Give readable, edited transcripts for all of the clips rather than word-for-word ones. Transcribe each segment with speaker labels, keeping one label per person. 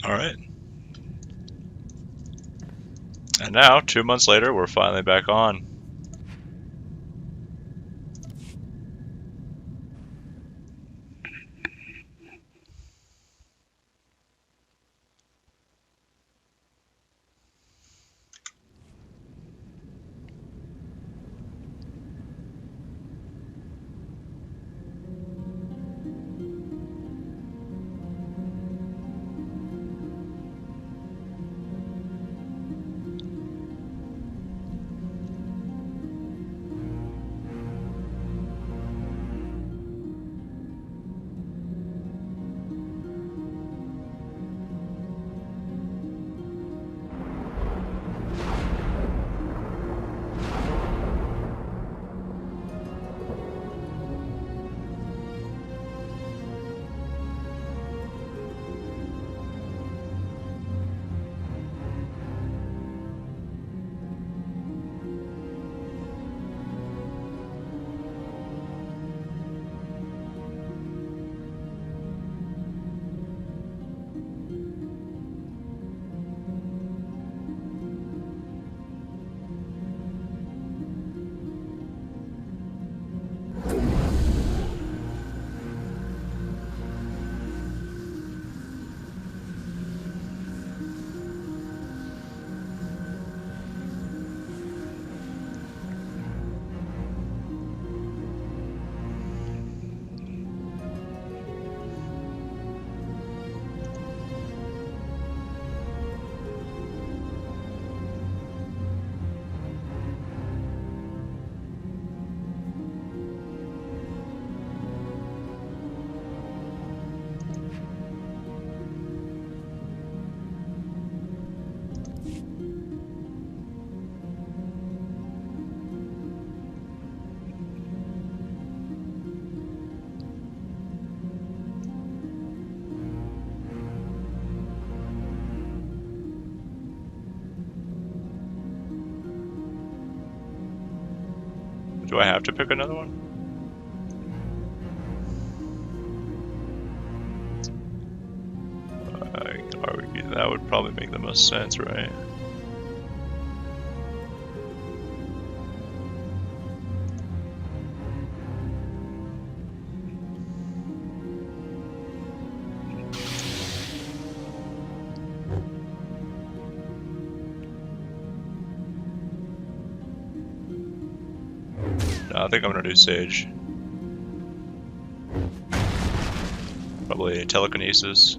Speaker 1: Alright. And now, 2 months later, we're finally back on. Do I have to pick another one? I can argue that would probably make the most sense, right? No, I think I'm gonna do Sage. Probably telekinesis.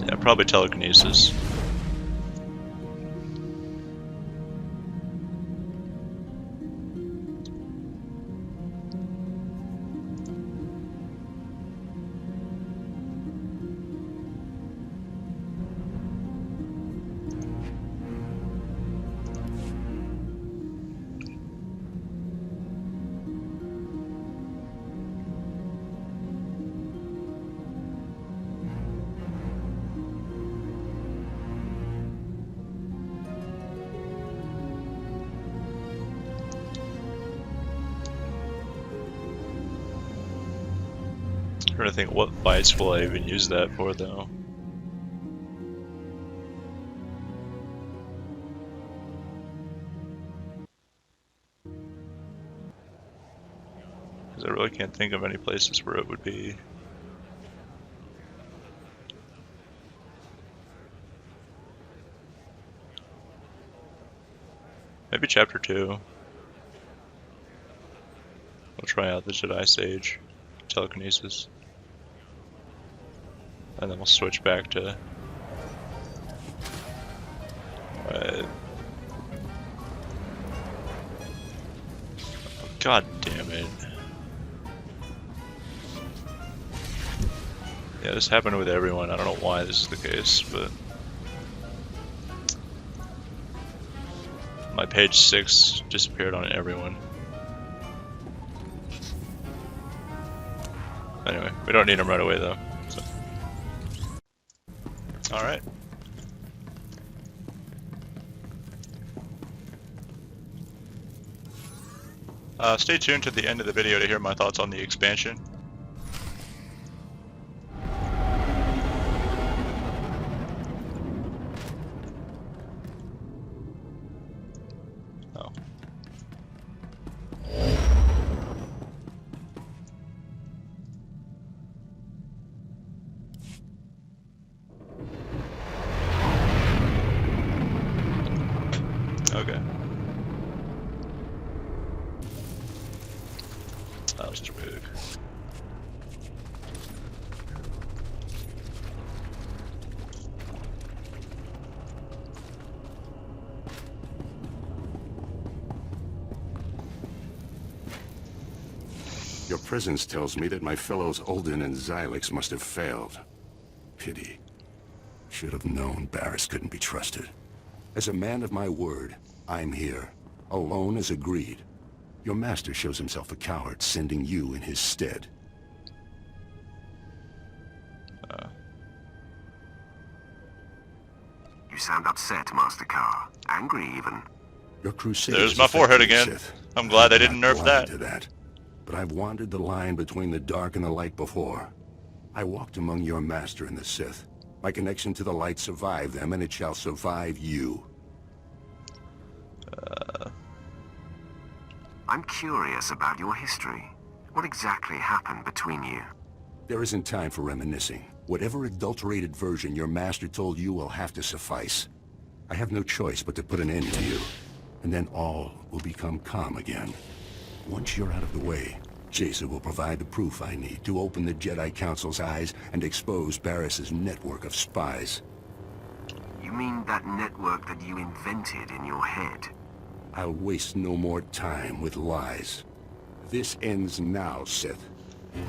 Speaker 1: Yeah, probably telekinesis. I'm trying to think, what fights will I even use that for, though? Because I really can't think of any places where it would be. Maybe Chapter 2. We'll try out the Jedi Sage telekinesis. And then we'll switch back to... God damn it. Yeah, this happened with everyone. I don't know why this is the case, but my page 6 disappeared on everyone. Anyway, we don't need them right away though. So. Alright. Stay tuned to the end of the video to hear my thoughts on the expansion. Oh. Okay. That was too big.
Speaker 2: Your presence tells me that my fellows Ulden and Xylix must have failed. Pity. Should have known Barris couldn't be trusted. As a man of my word, I'm here. Alone as agreed. Your master shows himself a coward, sending you in his stead.
Speaker 3: You sound upset, Master Karr. Angry, even.
Speaker 2: Your crusade.
Speaker 1: There's my forehead again. I'm glad they didn't nerf that.
Speaker 2: To that. But I've wandered the line between the dark and the light before. I walked among your master and the Sith. My connection to the light survived them, and it shall survive you.
Speaker 3: I'm curious about your history. What exactly happened between you?
Speaker 2: There isn't time for reminiscing. Whatever adulterated version your master told you will have to suffice. I have no choice but to put an end to you. And then all will become calm again. Once you're out of the way, Jaesa will provide the proof I need to open the Jedi Council's eyes and expose Barris's network of spies.
Speaker 3: You mean that network that you invented in your head?
Speaker 2: I'll waste no more time with lies. This ends now, Sith.
Speaker 4: You're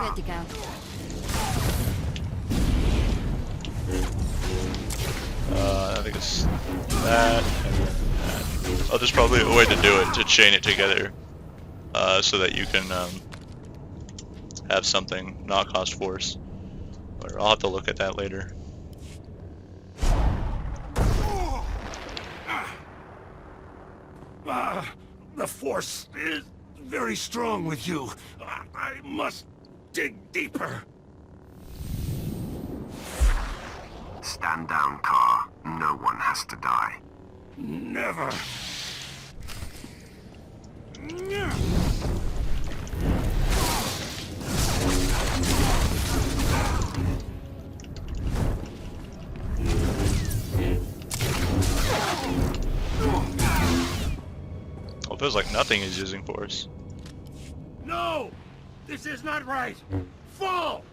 Speaker 4: good to go.
Speaker 1: I think it's that and that. Oh, there's probably a way to do it, to chain it together, so that you can have something not cost force. Or I'll have to look at that later.
Speaker 2: The Force is very strong with you. I must dig deeper.
Speaker 3: Stand down, Karr. No one has to die.
Speaker 2: Never.
Speaker 1: Well, it feels like nothing is using force.
Speaker 2: No! This is not right! Fall!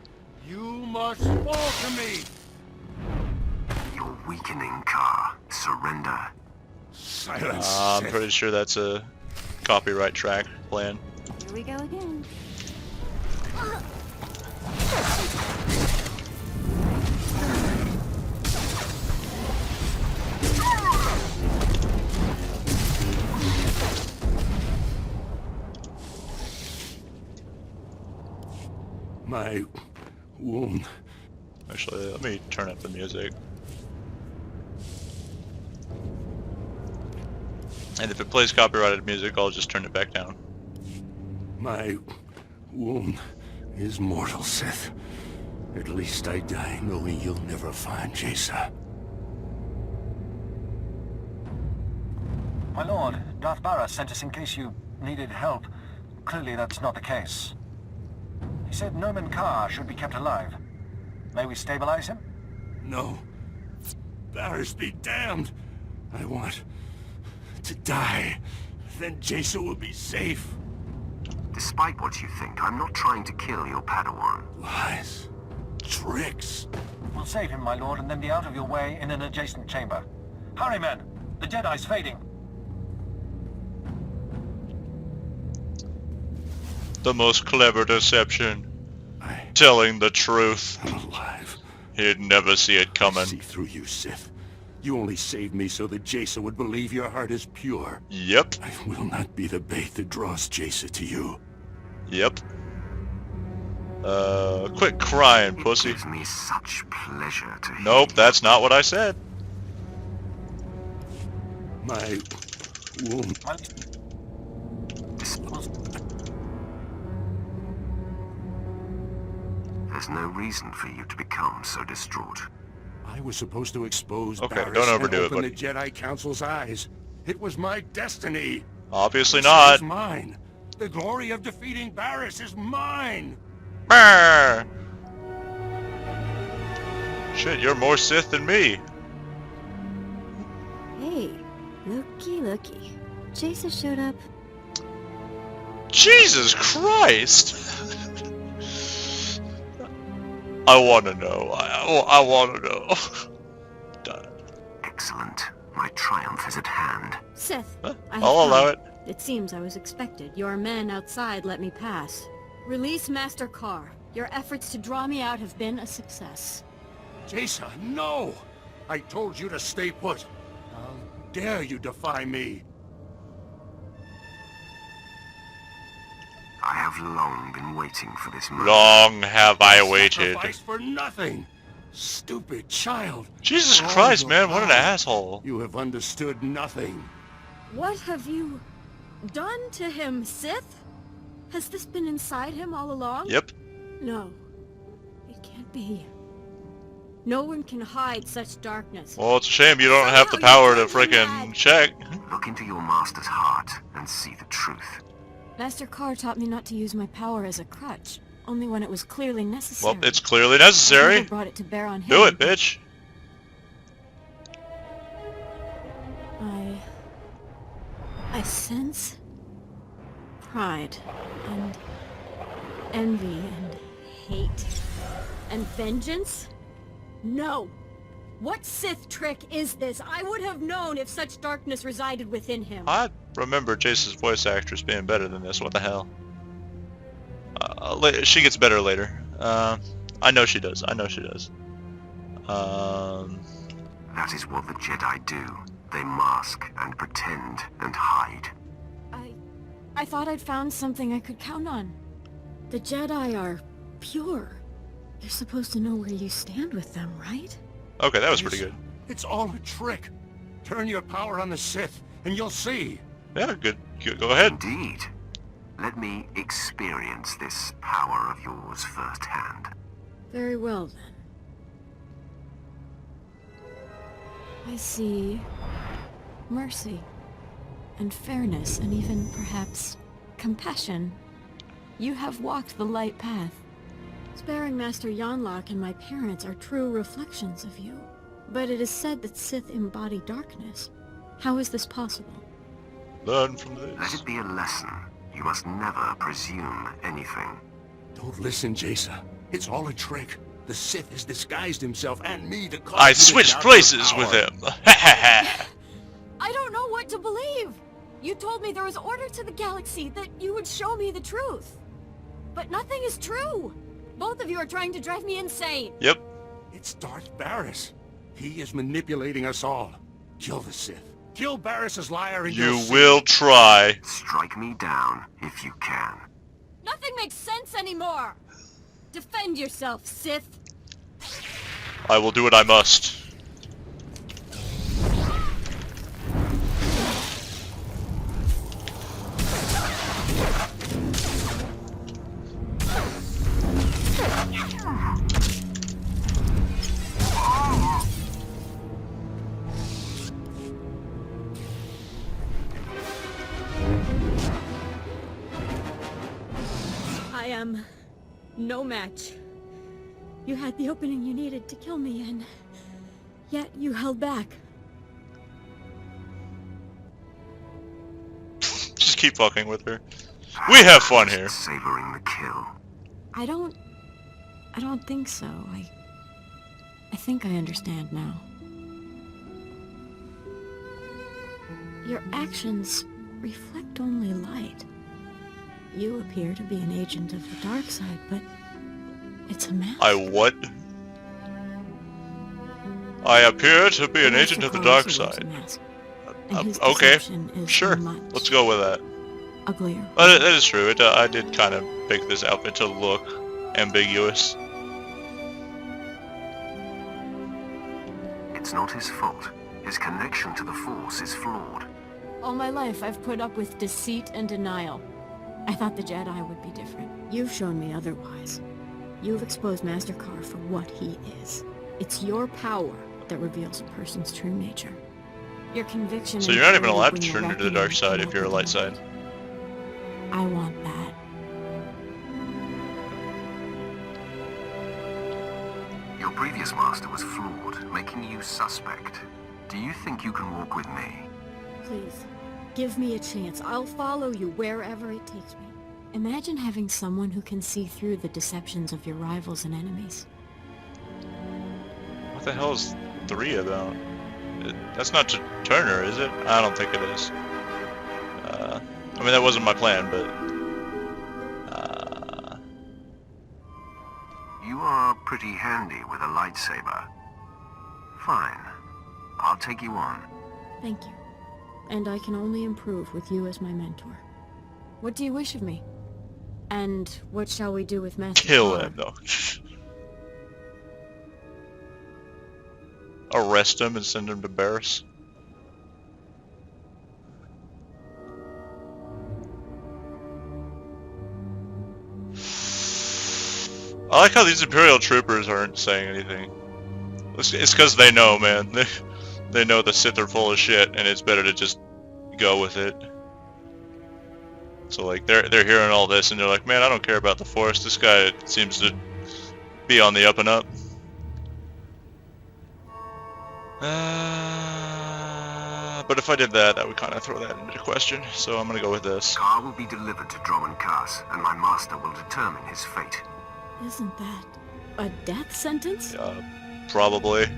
Speaker 2: You must fall to me!
Speaker 3: You're weakening, Karr. Surrender.
Speaker 2: Silence.
Speaker 1: I'm pretty sure that's a copyright track plan.
Speaker 4: Here we go again.
Speaker 2: My wound.
Speaker 1: Actually, let me turn up the music. And if it plays copyrighted music, I'll just turn it back down.
Speaker 2: My wound is mortal, Sith. At least I die knowing you'll never find Jaesa.
Speaker 5: My lord, Darth Barras sent us in case you needed help. Clearly that's not the case. He said Nomen Karr should be kept alive. May we stabilize him?
Speaker 2: No. Barris be damned. I want to die. Then Jaesa will be safe.
Speaker 3: Despite what you think, I'm not trying to kill your Padawan.
Speaker 2: Lies. Tricks.
Speaker 5: We'll save him, my lord, and then be out of your way in an adjacent chamber. Hurry, men! The Jedi's fading.
Speaker 1: The most clever deception.
Speaker 2: I'm
Speaker 1: Telling the truth.
Speaker 2: alive.
Speaker 1: He'd never see it
Speaker 2: I
Speaker 1: coming.
Speaker 2: see through you, Sith. You only saved me so that Jaesa would believe your heart is pure.
Speaker 1: Yep.
Speaker 2: I will not be the bait that draws Jaesa to you.
Speaker 1: Yep. Quit crying,
Speaker 3: It
Speaker 1: pussy.
Speaker 3: gives me such pleasure to hear.
Speaker 1: Nope, that's not what I said.
Speaker 2: My womb.
Speaker 3: There's no reason for you to become so distraught.
Speaker 2: I was supposed to expose
Speaker 1: Okay,
Speaker 2: Barriss
Speaker 1: don't
Speaker 2: and
Speaker 1: overdo it,
Speaker 2: open
Speaker 1: buddy.
Speaker 2: the Jedi Council's eyes. It was my destiny.
Speaker 1: Obviously
Speaker 2: It
Speaker 1: not.
Speaker 2: is mine. The glory of defeating Barriss is mine.
Speaker 1: Brr. Shit, you're more Sith than me.
Speaker 4: Hey, looky. Jaesa showed up.
Speaker 1: Jesus Christ! I wanna know. I wanna know.
Speaker 3: Excellent. My triumph is at hand.
Speaker 4: Sith,
Speaker 1: Huh?
Speaker 4: I have
Speaker 1: I'll allow
Speaker 4: come.
Speaker 1: it.
Speaker 4: It seems I was expected. Your men outside let me pass. Release Master Karr. Your efforts to draw me out have been a success.
Speaker 2: Jaesa, no! I told you to stay put. How dare you defy me?
Speaker 3: I have long been waiting for this moment.
Speaker 1: Long have I waited.
Speaker 2: Sacrifice for nothing! Stupid child!
Speaker 1: Jesus
Speaker 2: For all
Speaker 1: Christ,
Speaker 2: your
Speaker 1: man, what an
Speaker 2: power,
Speaker 1: asshole.
Speaker 2: You have understood nothing.
Speaker 4: What have you done to him, Sith? Has this been inside him all along?
Speaker 1: Yep.
Speaker 4: No. It can't be. No one can hide such darkness.
Speaker 1: Well, it's a shame you don't have the
Speaker 4: Somehow
Speaker 1: power
Speaker 4: you
Speaker 1: to
Speaker 4: drove me
Speaker 1: frickin'
Speaker 4: mad.
Speaker 1: check.
Speaker 3: Look into your master's heart and see the truth.
Speaker 4: Master Karr taught me not to use my power as a crutch, only when it was clearly necessary.
Speaker 1: Well, it's clearly
Speaker 4: I've
Speaker 1: necessary.
Speaker 4: never brought it to bear on him.
Speaker 1: Do it, bitch.
Speaker 4: I sense pride and envy and hate and vengeance. No! What Sith trick is this? I would have known if such darkness resided within him.
Speaker 1: I remember Jace's voice actress being better than this. What the hell? She gets better later. I know she does. I know she does.
Speaker 3: That is what the Jedi do. They mask and pretend and hide.
Speaker 4: I thought I'd found something I could count on. The Jedi are pure. You're supposed to know where you stand with them, right?
Speaker 1: Okay, that was pretty good.
Speaker 2: It's all a trick. Turn your power on the Sith, and you'll see.
Speaker 1: Yeah, good. Go ahead.
Speaker 3: Indeed. Let me experience this power of yours firsthand.
Speaker 4: Very well, then. I see mercy and fairness and even, perhaps, compassion. You have walked the light path. Sparing Master Yonlok and my parents are true reflections of you. But it is said that Sith embody darkness. How is this possible?
Speaker 1: Learn from
Speaker 3: Let
Speaker 1: this.
Speaker 3: it be a lesson. You must never presume anything.
Speaker 2: Don't listen, Jaesa. It's all a trick. The Sith has disguised himself and me to cause
Speaker 1: I
Speaker 2: you to
Speaker 1: switched
Speaker 2: doubt your
Speaker 1: places with
Speaker 2: power.
Speaker 1: him. Ha ha
Speaker 4: I don't know what to believe! You told me there was order to the galaxy, that you would show me the truth. But nothing is true! Both of you are trying to drive me insane!
Speaker 1: Yep.
Speaker 2: It's Darth Barriss. He is manipulating us all. Kill the Sith. Kill Barriss's liar and
Speaker 1: You
Speaker 2: you'll see.
Speaker 1: will try.
Speaker 3: Strike me down if you can.
Speaker 4: Nothing makes sense anymore! Defend yourself, Sith!
Speaker 1: I will do what I must.
Speaker 4: I am no match. You had the opening you needed to kill me, and yet you held back.
Speaker 1: Just keep fucking with her. We have fun here.
Speaker 3: Savoring the kill.
Speaker 4: I don't think so. I think I understand now. Your actions reflect only light. You appear to be an agent of the dark side, but it's a mask.
Speaker 1: I what? I appear to be an agent of the dark side. Okay, sure. Let's go with that.
Speaker 4: Uglier.
Speaker 1: That is true. I did kind of pick this outfit to look ambiguous.
Speaker 3: It's not his fault. His connection to the Force is flawed.
Speaker 4: All my life, I've put up with deceit and denial. I thought the Jedi would be different. You've shown me otherwise. You've exposed Master Karr for what he is. It's your power that reveals a person's true nature. Your conviction.
Speaker 1: So you're not even allowed to turn into the dark side if you're a light side.
Speaker 4: I want that.
Speaker 3: Your previous master was flawed, making you suspect. Do you think you can walk with me?
Speaker 4: Please, give me a chance. I'll follow you wherever it takes me. Imagine having someone who can see through the deceptions of your rivals and enemies.
Speaker 1: What the hell is 3 about? That's not to Turner, is it? I don't think it is. I mean, that wasn't my plan, but...
Speaker 3: You are pretty handy with a lightsaber. Fine. I'll take you on.
Speaker 4: Thank you. And I can only improve with you as my mentor. What do you wish of me? And what shall we do with Master
Speaker 1: Kill
Speaker 4: Karr?
Speaker 1: him, though. Arrest him and send him to Barris. I like how these Imperial troopers aren't saying anything. It's because they know, man. They know the Sith are full of shit, and it's better to just go with it. So like they're hearing all this, and they're like, man, I don't care about the Force. This guy seems to be on the up and up. But if I did that, that would kind of throw that into question. So I'm gonna go with this.
Speaker 3: Karr will be delivered to Nomen Karr, and my master will determine his fate.
Speaker 4: Isn't that a death sentence?
Speaker 1: Probably.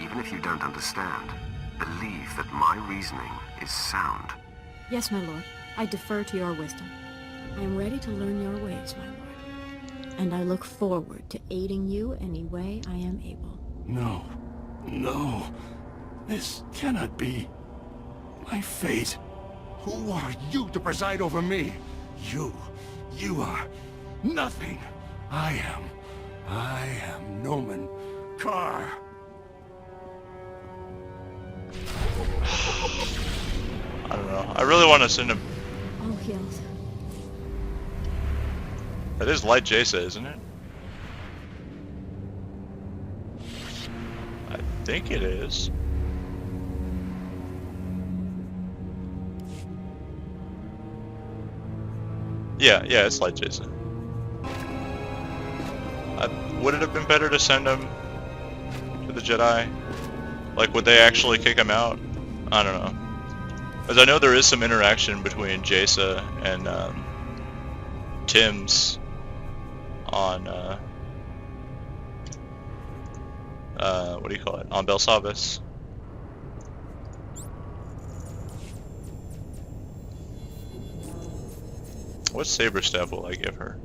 Speaker 3: Even if you don't understand, believe that my reasoning is sound.
Speaker 4: Yes, my lord. I defer to your wisdom. I am ready to learn your ways, my lord. And I look forward to aiding you any way I am able.
Speaker 2: No. No. This cannot be. My fate. Who are you to preside over me? You are nothing. I am Nomen Karr.
Speaker 1: I don't know. I really want to send him.
Speaker 4: All healed.
Speaker 1: That is light Jaesa, isn't it? I think it is. Yeah, it's light Jaesa. Would it have been better to send him to the Jedi? Like, would they actually kick him out? I don't know. Because I know there is some interaction between Jaesa and Tim's on what do you call it? On Belsavis. What saber staff will I give her?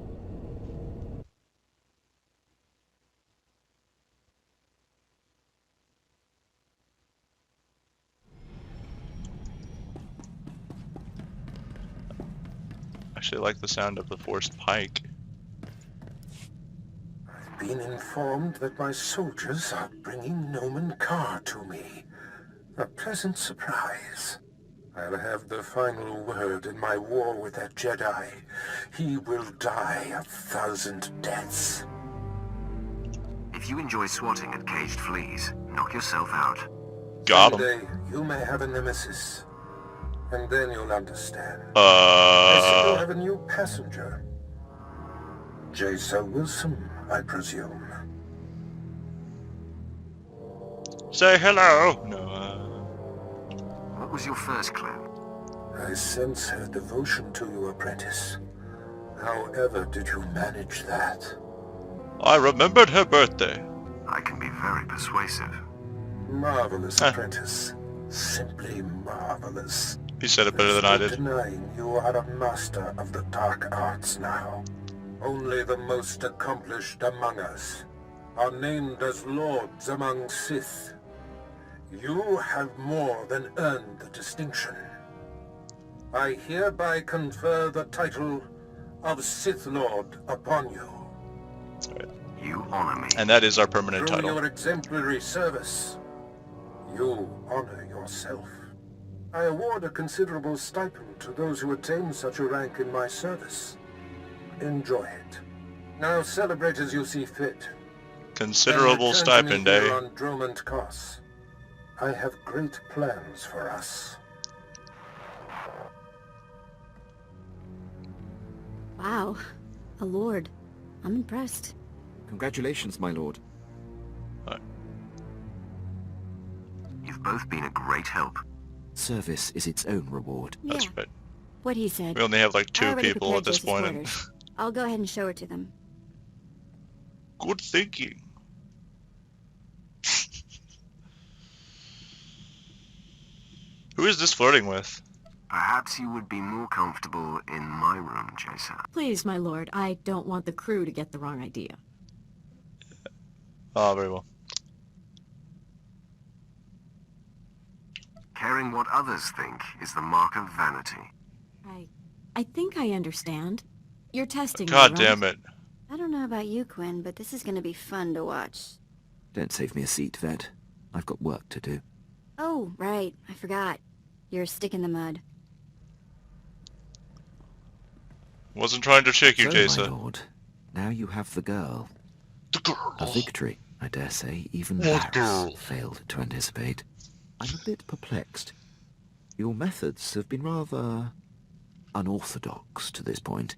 Speaker 1: Actually, I like the sound of the forced pike.
Speaker 6: I've been informed that my soldiers are bringing Nomen Karr to me. A pleasant surprise. I'll have the final word in my war with that Jedi. He will die 1,000 deaths.
Speaker 3: If you enjoy swatting at caged fleas, knock yourself out.
Speaker 1: Got him.
Speaker 6: Someday you may have a nemesis. And then you'll understand. I see you have a new passenger. Jaesa Wilsaam, I presume.
Speaker 1: Say hello! No,
Speaker 3: What was your first clue?
Speaker 6: I sense her devotion to you, apprentice. However did you manage that?
Speaker 1: I remembered her birthday.
Speaker 3: I can be very persuasive.
Speaker 6: Marvelous, apprentice. Simply marvelous.
Speaker 1: He said it better than I
Speaker 6: There's
Speaker 1: did.
Speaker 6: no denying you are a master of the dark arts now. Only the most accomplished among us are named as lords among Sith. You have more than earned the distinction. I hereby confer the title of Sith Lord upon you.
Speaker 3: You honor me.
Speaker 1: And that is our permanent
Speaker 6: Through
Speaker 1: title.
Speaker 6: your exemplary service, you honor yourself. I award a considerable stipend to those who attain such a rank in my service. Enjoy it. Now celebrate as you see fit.
Speaker 1: Considerable
Speaker 6: Then return to me
Speaker 1: stipend,
Speaker 6: here
Speaker 1: eh?
Speaker 6: on Nomen Karr. I have great plans for us.
Speaker 4: Wow. A lord. I'm impressed.
Speaker 7: Congratulations, my lord.
Speaker 3: You've both been a great help.
Speaker 7: Service is its own reward.
Speaker 1: That's
Speaker 4: Yeah,
Speaker 1: right.
Speaker 4: what he said.
Speaker 1: We only have like
Speaker 4: I
Speaker 1: 2
Speaker 4: already
Speaker 1: people at
Speaker 4: prepared
Speaker 1: this
Speaker 4: Jaesa's
Speaker 1: point. And
Speaker 4: quarters. I'll go ahead and show her to them.
Speaker 1: good thinking. Who is this flirting with?
Speaker 3: Perhaps you would be more comfortable in my room, Jaesa.
Speaker 4: Please, my lord, I don't want the crew to get the wrong idea.
Speaker 1: Oh, very well.
Speaker 3: Caring what others think is the mark of vanity.
Speaker 4: I think I understand. You're testing me,
Speaker 1: God
Speaker 4: right?
Speaker 1: damn it.
Speaker 8: I don't know about you, Quinn, but this is gonna be fun to watch.
Speaker 7: Don't save me a seat, Vet. I've got work to do.
Speaker 8: Oh, right. I forgot. You're a stick in the mud.
Speaker 1: Wasn't trying to shake you,
Speaker 7: So, my
Speaker 1: Jaesa.
Speaker 7: lord, now you have the girl.
Speaker 1: The girl.
Speaker 7: A victory, I dare say, even
Speaker 1: What girl?
Speaker 7: Varys failed to anticipate. I'm a bit perplexed. Your methods have been rather unorthodox to this point.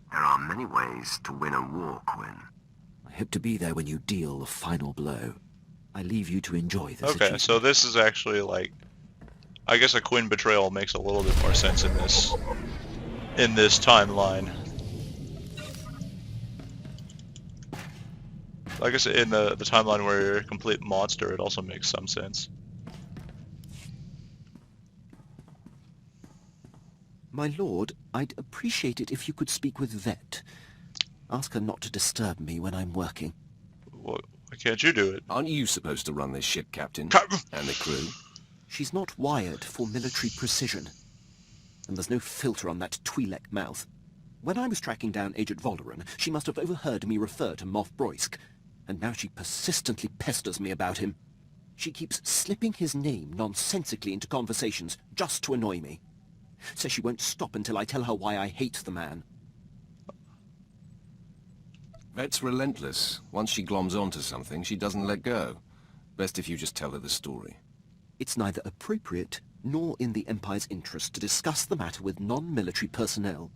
Speaker 3: There are many ways to win a war, Quinn.
Speaker 7: I hope to be there when you deal the final blow. I leave you to enjoy this
Speaker 1: Okay,
Speaker 7: achievement.
Speaker 1: so this is actually like, I guess a Quinn betrayal makes a little bit more sense in this timeline. Like I said, in the timeline where you're a complete monster, it also makes some sense.
Speaker 7: My lord, I'd appreciate it if you could speak with Vet. Ask her not to disturb me when I'm working.
Speaker 1: Why can't you do it?
Speaker 9: Aren't you supposed to run this ship, Captain?
Speaker 1: Captain!
Speaker 9: And the crew?
Speaker 7: She's not wired for military precision. And there's no filter on that Twi'lek mouth. When I was tracking down Agent Volderen, she must have overheard me refer to Moff Broysk, and now she persistently pesters me about him. She keeps slipping his name nonsensically into conversations just to annoy me. Says she won't stop until I tell her why I hate the man.
Speaker 9: Vet's relentless. Once she gloms onto something, she doesn't let go. Best if you just tell her the story.
Speaker 7: It's neither appropriate nor in the Empire's interest to discuss the matter with non-military personnel.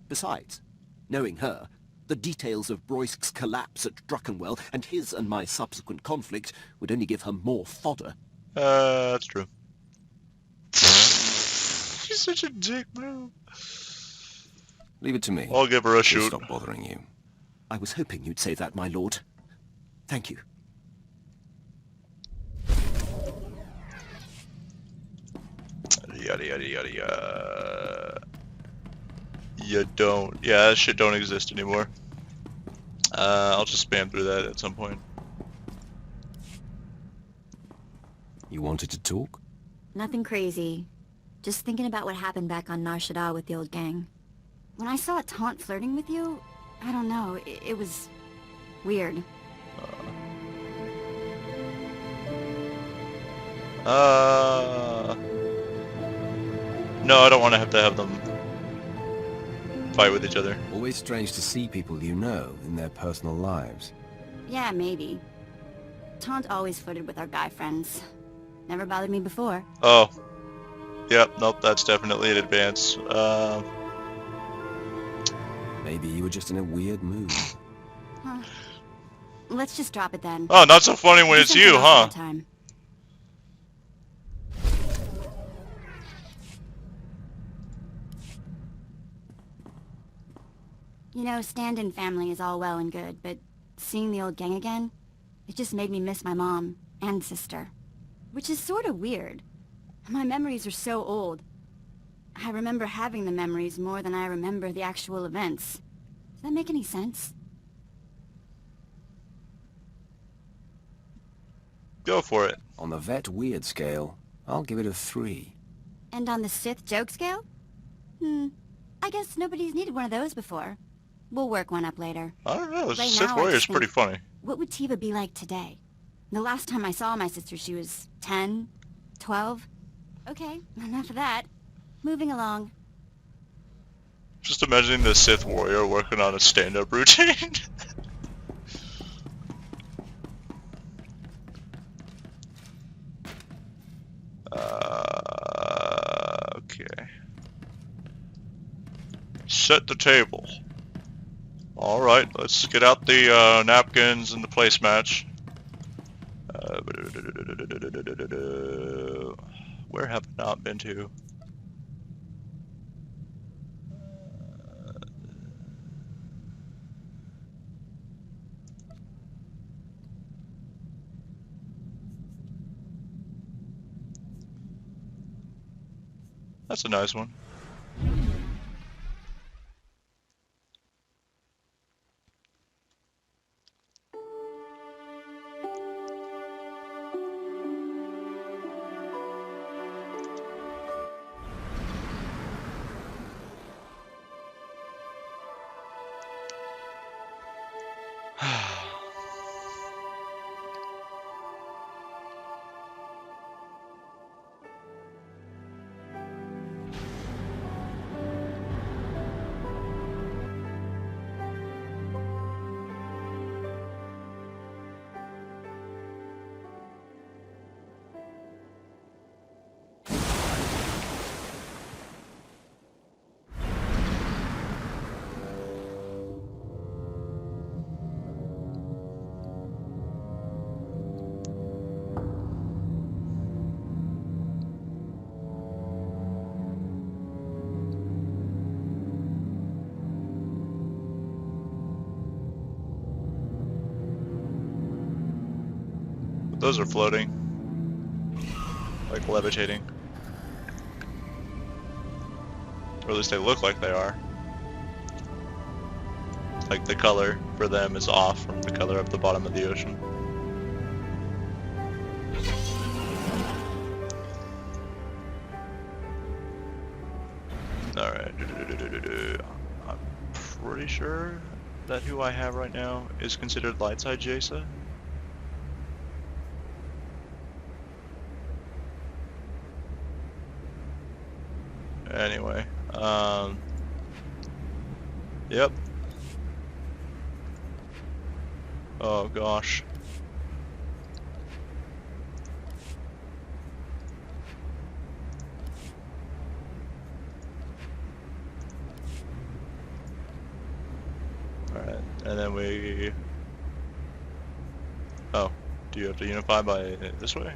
Speaker 7: Besides, knowing her, the details of Broysk's collapse at Druckenwell and his and my subsequent conflict would only give her more fodder.
Speaker 1: That's true. She's such a dick, man.
Speaker 9: Leave it to me.
Speaker 1: I'll give her a
Speaker 9: We'll
Speaker 1: shoot.
Speaker 9: stop bothering you.
Speaker 7: I was hoping you'd say that, my lord. Thank you.
Speaker 1: Yada yada yada yada. You don't. Yeah, that shit don't exist anymore. I'll just spam through that at some point.
Speaker 9: You wanted to talk?
Speaker 8: Nothing crazy. Just thinking about what happened back on Nar Shaddaa with the old gang. When I saw Taunt flirting with you, I don't know, it was weird.
Speaker 1: No, I don't want to have them fight with each other.
Speaker 9: Always strange to see people you know in their personal lives.
Speaker 8: Yeah, maybe. Taunt always flirted with our guy friends. Never bothered me before.
Speaker 1: Oh. Yep, nope, that's definitely an advance.
Speaker 9: Maybe you were just in a weird mood.
Speaker 8: Huh. Let's just drop it then.
Speaker 1: Oh, not so funny when
Speaker 8: Do
Speaker 1: it's
Speaker 8: something
Speaker 1: you,
Speaker 8: else
Speaker 1: huh?
Speaker 8: another time. You know, stand-in family is all well and good, but seeing the old gang again, It just made me miss my mom and sister. Which is sort of weird. My memories are so old. I remember having the memories more than I remember the actual events. Does that make any sense?
Speaker 1: Go for it.
Speaker 9: On the vet weird scale, I'll give it a 3.
Speaker 8: And on the Sith joke scale? I guess nobody's needed one of those before. We'll work one up later.
Speaker 1: I don't know.
Speaker 8: Right
Speaker 1: Sith
Speaker 8: now, I
Speaker 1: Warrior's
Speaker 8: just
Speaker 1: pretty
Speaker 8: think,
Speaker 1: funny.
Speaker 8: What would Tiva be like today? The last time I saw my sister, she was 10, 12. Okay, enough of that. Moving along.
Speaker 1: Just imagining the Sith Warrior working on a stand-up routine. Okay. Set the table. Alright, let's get out the napkins and the placematch. Where have I not been to? That's a nice one. Those are floating. Like levitating. Or at least they look like they are. Like the color for them is off from the color of the bottom of the ocean. Alright. I'm pretty sure that who I have right now is considered light side Jaesa. Anyway, yep. Oh gosh. Alright, and then we... Oh, do you have to unify by this way?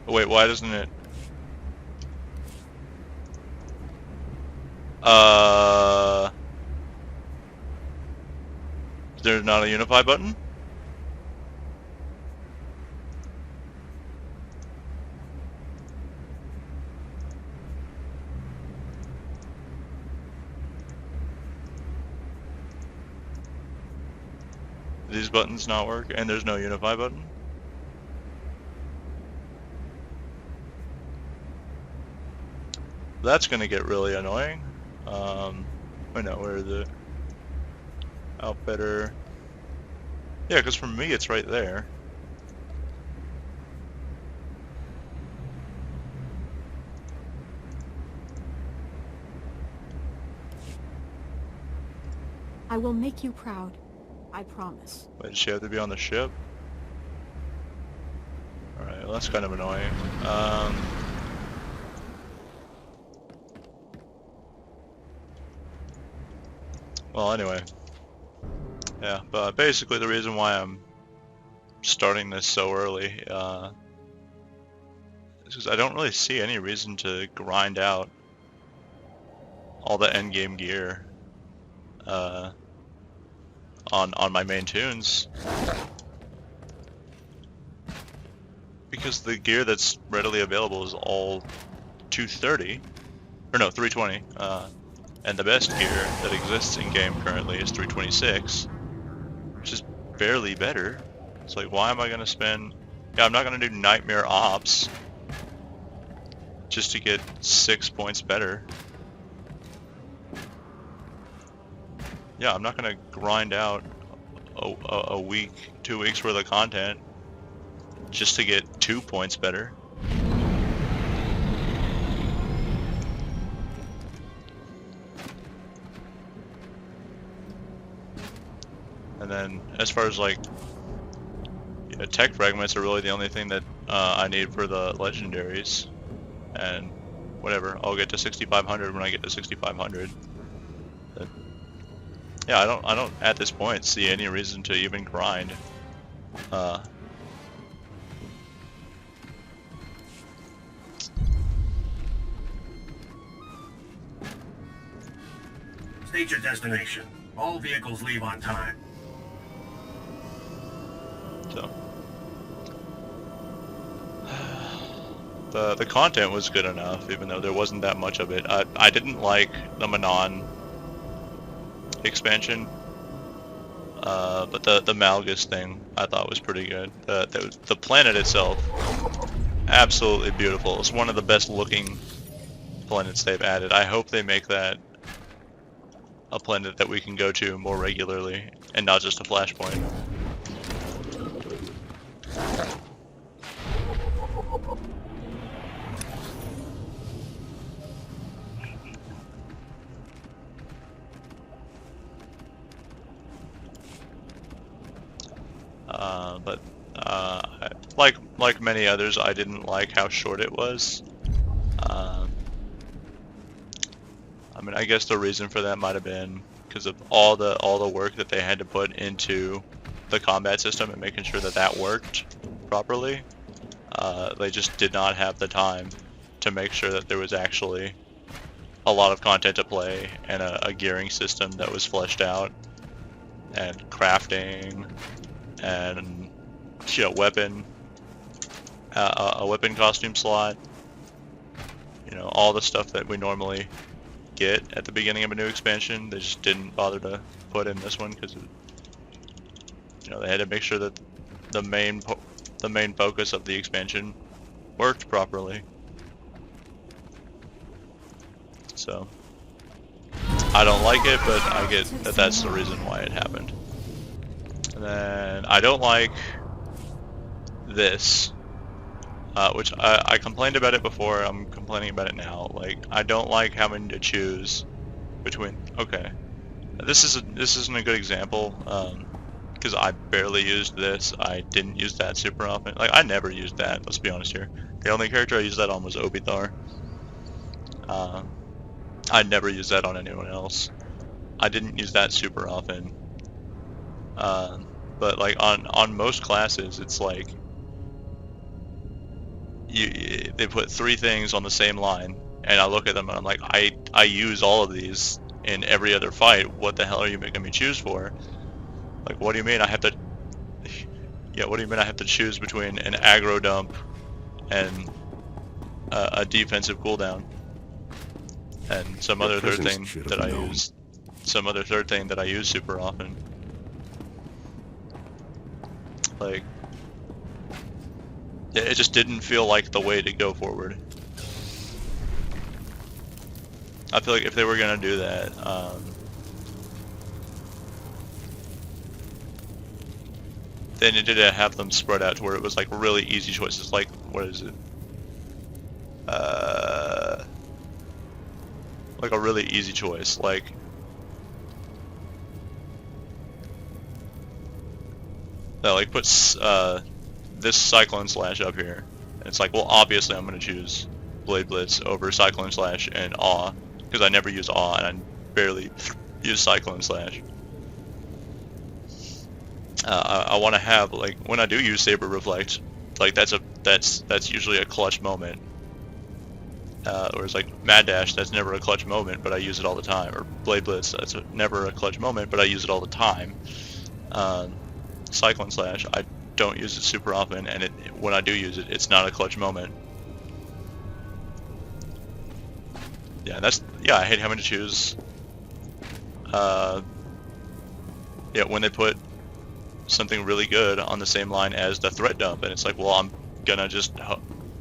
Speaker 1: Oh, wait, why doesn't it... Is there not a unify button? These buttons not work, and there's no unify button? That's gonna get really annoying. Wait, no, where is it? Outfitter. Yeah, because for me it's right there.
Speaker 4: I will make you proud. I promise.
Speaker 1: Wait, does she have to be on the ship? Alright, well that's kind of annoying. Well, anyway. Yeah, but basically the reason why I'm starting this so early is because I don't really see any reason to grind out all the endgame gear on on my main tunes. Because the gear that's readily available is all 230, or no, 320, and the best gear that exists in game currently is 326, which is barely better. It's like, why am I gonna spend? Yeah, I'm not gonna do Nightmare Ops just to get 6 points better. Yeah, I'm not gonna grind out a week, 2 weeks worth of content just to get 2 points better. And then as far as like, you know, tech fragments are really the only thing that I need for the legendaries, and whatever, I'll get to 6500 when I get to 6500. But yeah, I don't at this point see any reason to even grind.
Speaker 10: State your destination. All vehicles leave on time.
Speaker 1: So the content was good enough, even though there wasn't that much of it. I didn't like the Manon expansion, but the Malgus thing I thought was pretty good. The planet itself, absolutely beautiful. It's one of the best looking planets they've added. I hope they make that a planet that we can go to more regularly and not just a flashpoint. But like many others, I didn't like how short it was. I mean, I guess the reason for that might have been because of all the work that they had to put into the combat system and making sure that that worked properly. They just did not have the time to make sure that there was actually a lot of content to play and a gearing system that was fleshed out, and crafting, and, you know, a weapon costume slot, you know, all the stuff that we normally get at the beginning of a new expansion. They just didn't bother to put in this one because, you know, they had to make sure that the main focus of the expansion worked properly. So I don't like it, but I get that that's the reason why it happened. And then I don't like this, which I complained about it before. I'm complaining about it now. Like, I don't like having to choose between. Okay, this isn't a good example because I barely used this. I didn't use that super often. Like, I never used that. Let's be honest here. The only character I used that on was Obithar. I never used that on anyone else. I didn't use that super often. But like on most classes, it's like they put 3 things on the same line, and I look at them and I'm like, I use all of these in every other fight. What the hell are you making me choose for? Like, what do you mean I have to? Yeah, what do you mean I have to choose between an aggro dump and a defensive cooldown and some other third thing that I use? Some other third thing that I use super often. Like, it just didn't feel like the way to go forward. I feel like if they were gonna do that, they needed to have them spread out to where it was like really easy choices. Like, what is it? Like a really easy choice. Like, put this Cyclone Slash up here. And it's like, well, obviously I'm going to choose Blade Blitz over Cyclone Slash and Awe, because I never use Awe and I barely use Cyclone Slash. I want to have, like, when I do use Saber Reflect, like, that's usually a clutch moment. Whereas like Mad Dash, that's never a clutch moment, but I use it all the time. Or Blade Blitz, that's never a clutch moment, but I use it all the time. Cyclone Slash, I don't use it super often, and when I do use it, it's not a clutch moment. Yeah, I hate having to choose. Yeah, when they put something really good on the same line as the threat dump, and it's like, well, I'm gonna just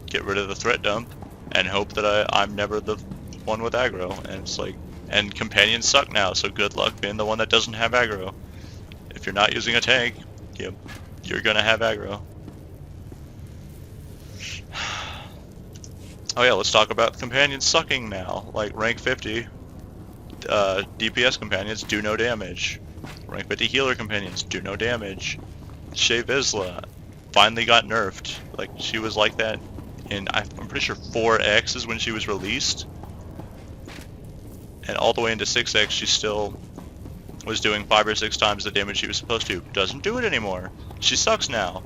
Speaker 1: get rid of the threat dump and hope that I'm never the one with aggro. And it's like, and companions suck now, so good luck being the one that doesn't have aggro. If you're not using a tank, you're gonna have aggro. Oh yeah, let's talk about companions sucking now. Like rank 50 DPS companions do no damage. Rank 50 healer companions do no damage. Jaesa Wilsaam finally got nerfed. Like, she was like that in, I'm pretty sure 4X is when she was released. And all the way into 6X she still was doing 5 or 6 times the damage she was supposed to. Doesn't do it anymore. She sucks now.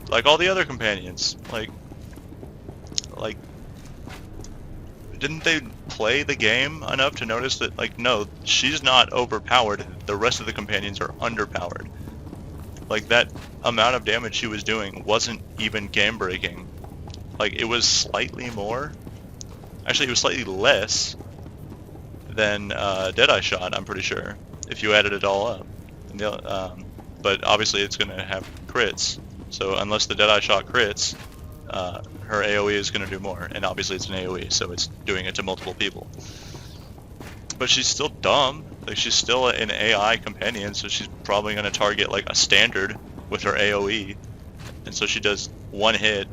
Speaker 1: Like all the other companions. Like didn't they play the game enough to notice that, like, no, she's not overpowered, the rest of the companions are underpowered. Like, that amount of damage she was doing wasn't even game breaking. Like, it was slightly more, actually it was slightly less than Deadeye Shot, I'm pretty sure, if you added it all up. And but obviously it's gonna have crits, so unless the Deadeye Shot crits, her AoE is going to do more, and obviously it's an AoE, so it's doing it to multiple people. But she's still dumb. Like, she's still an AI companion, so she's probably going to target like a standard with her AoE, and so she does one hit,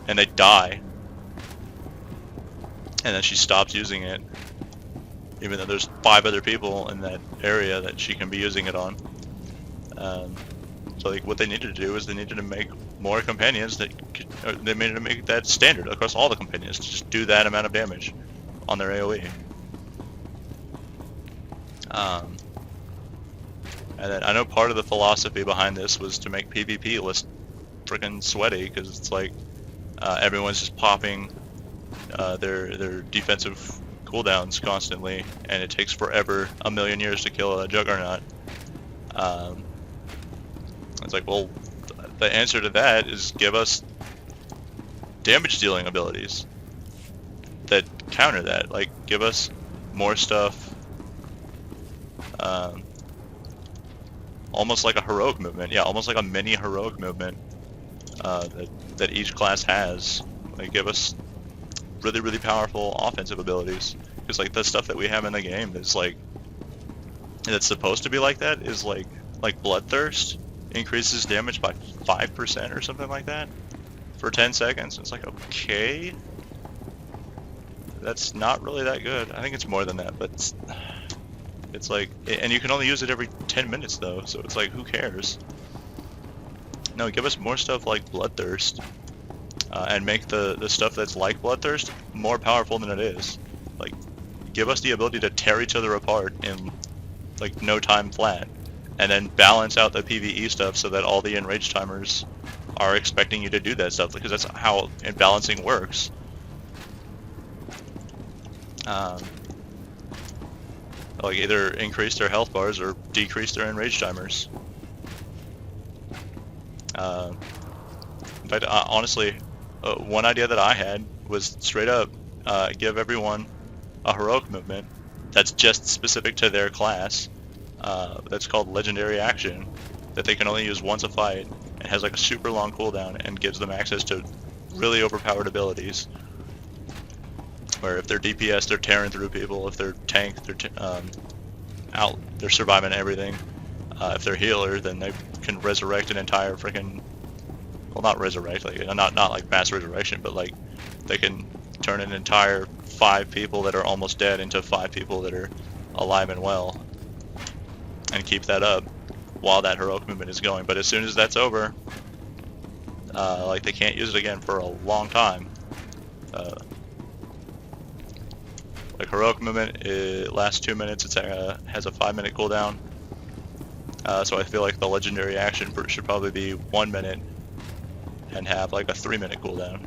Speaker 1: and they die, and then she stops using it, even though there's 5 other people in that area that she can be using it on. So like, what they needed to do is they needed to make more companions that they needed to make that standard across all the companions to just do that amount of damage on their AoE. And then I know part of the philosophy behind this was to make PvP less freaking sweaty, because it's like everyone's just popping their defensive cooldowns constantly, and it takes forever, a million years to kill a Juggernaut. It's like, well, the answer to that is give us damage dealing abilities that counter that. Like, give us more stuff, almost like a heroic movement. Yeah, almost like a mini heroic movement that each class has. Like, give us really, really powerful offensive abilities. Because like the stuff that we have in the game is like, that's supposed to be like that, is like Bloodthirst increases damage by 5% or something like that for 10 seconds. It's like, okay, that's not really that good. I think it's more than that, but it's like, and you can only use it every 10 minutes though, so it's like, who cares? No, give us more stuff like Bloodthirst, and make the stuff that's like Bloodthirst more powerful than it is. Like, give us the ability to tear each other apart in like no time flat, and then balance out the PvE stuff so that all the enraged timers are expecting you to do that stuff, because that's how balancing works. Like, either increase their health bars or decrease their enraged timers. In fact, honestly, one idea that I had was straight up give everyone a heroic movement that's just specific to their class. That's called Legendary Action, that they can only use once a fight, and has like a super long cooldown and gives them access to really overpowered abilities. Where if they're DPS, they're tearing through people. If they're tank, they're surviving everything. If they're healer, then they can resurrect an entire freaking, well, not resurrect, like not like mass resurrection, but like they can turn an entire 5 people that are almost dead into 5 people that are alive and well, and keep that up while that heroic movement is going. But as soon as that's over, like, they can't use it again for a long time. Like, heroic movement, it lasts 2 minutes. It has a 5-minute cooldown. So I feel like the legendary action should probably be 1 minute and have like a 3-minute cooldown.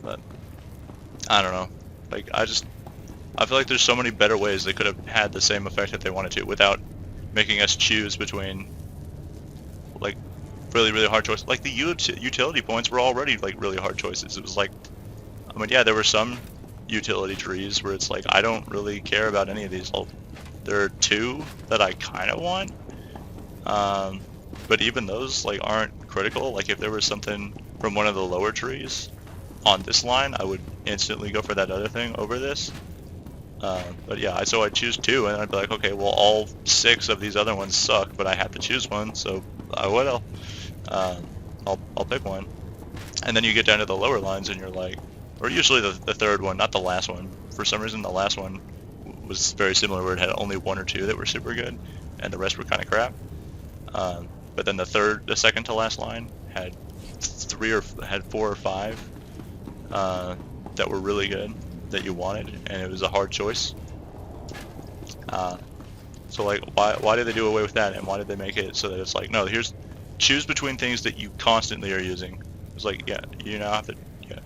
Speaker 1: But I don't know. Like, I just I feel like there's so many better ways they could have had the same effect if they wanted to, without making us choose between like really hard choices. Like the utility points were already like really hard choices. It was like, I mean, yeah, there were some utility trees where it's like I don't really care about any of these. There are 2 that I kind of want, but even those like aren't critical. Like if there was something from one of the lower trees on this line, I would instantly go for that other thing over this. But yeah, so I'd choose 2, and I'd be like, okay, well, all 6 of these other ones suck, but I have to choose one, so I will. I'll pick one. And then you get down to the lower lines, and you're like, or usually the third one, not the last one. For some reason, the last one was very similar, where it had only 1 or 2 that were super good, and the rest were kind of crap. But then the second to last line had 4 or 5 that were really good, that you wanted, and it was a hard choice. So like, why did they do away with that, and why did they make it so that it's like, no, here's, choose between things that you constantly are using. It's like, yeah, you now have to, yeah,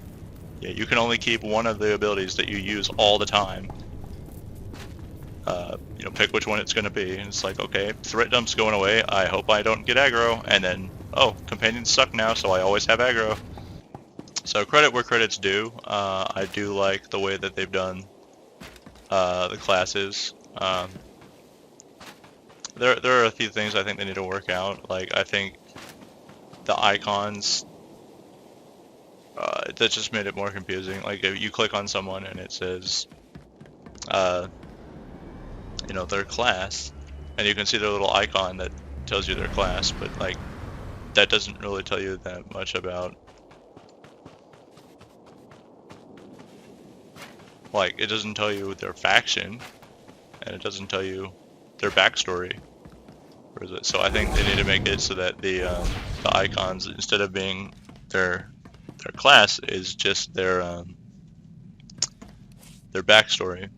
Speaker 1: you can only keep one of the abilities that you use all the time. You know, pick which one it's going to be, and it's like, okay, threat dump's going away, I hope I don't get aggro, and then, oh, companions suck now, so I always have aggro. So credit where credit's due. I do like the way that they've done the classes. There are a few things I think they need to work out. Like, I think the icons, that just made it more confusing. Like, if you click on someone and it says, you know, their class, and you can see their little icon that tells you their class, but like, that doesn't really tell you that much about, like, it doesn't tell you their faction, and it doesn't tell you their backstory. Or is it? So I think they need to make it so that the icons, instead of being their class, is just their backstory.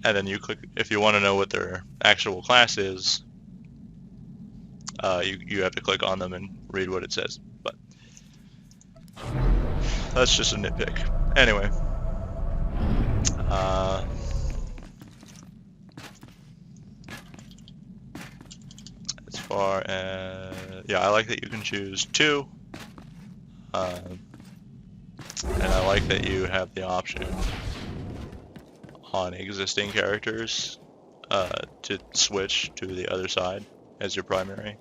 Speaker 1: And then you click, if you want to know what their actual class is, you have to click on them and read what it says. But that's just a nitpick. Anyway. As far as, yeah, I like that you can choose 2, and I like that you have the option on existing characters to switch to the other side as your primary.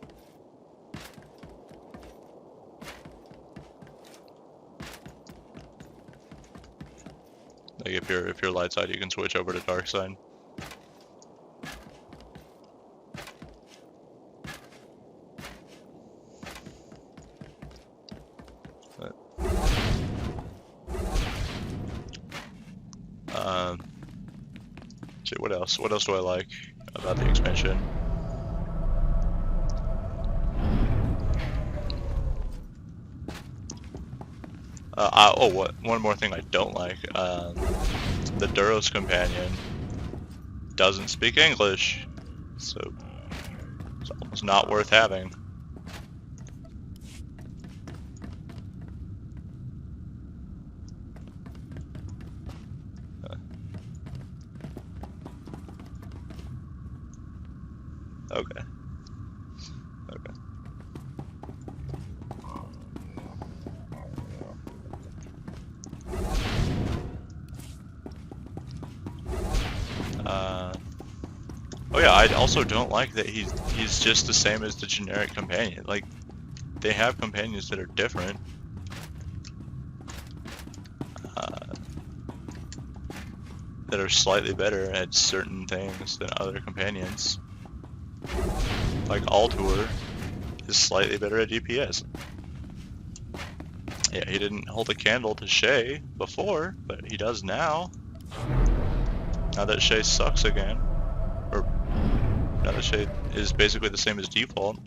Speaker 1: Like if you're light side, you can switch over to dark side. But, see, what else? What else do I like about the expansion? One more thing I don't like. The Duros companion doesn't speak English, so it's almost not worth having. Okay. Okay. Oh yeah, I also don't like that he's just the same as the generic companion. Like, they have companions that are different. That are slightly better at certain things than other companions. Like Altor is slightly better at DPS. Yeah, he didn't hold a candle to Shay before, but he does now. Now that Shay sucks again. Or now that Shay is basically the same as default.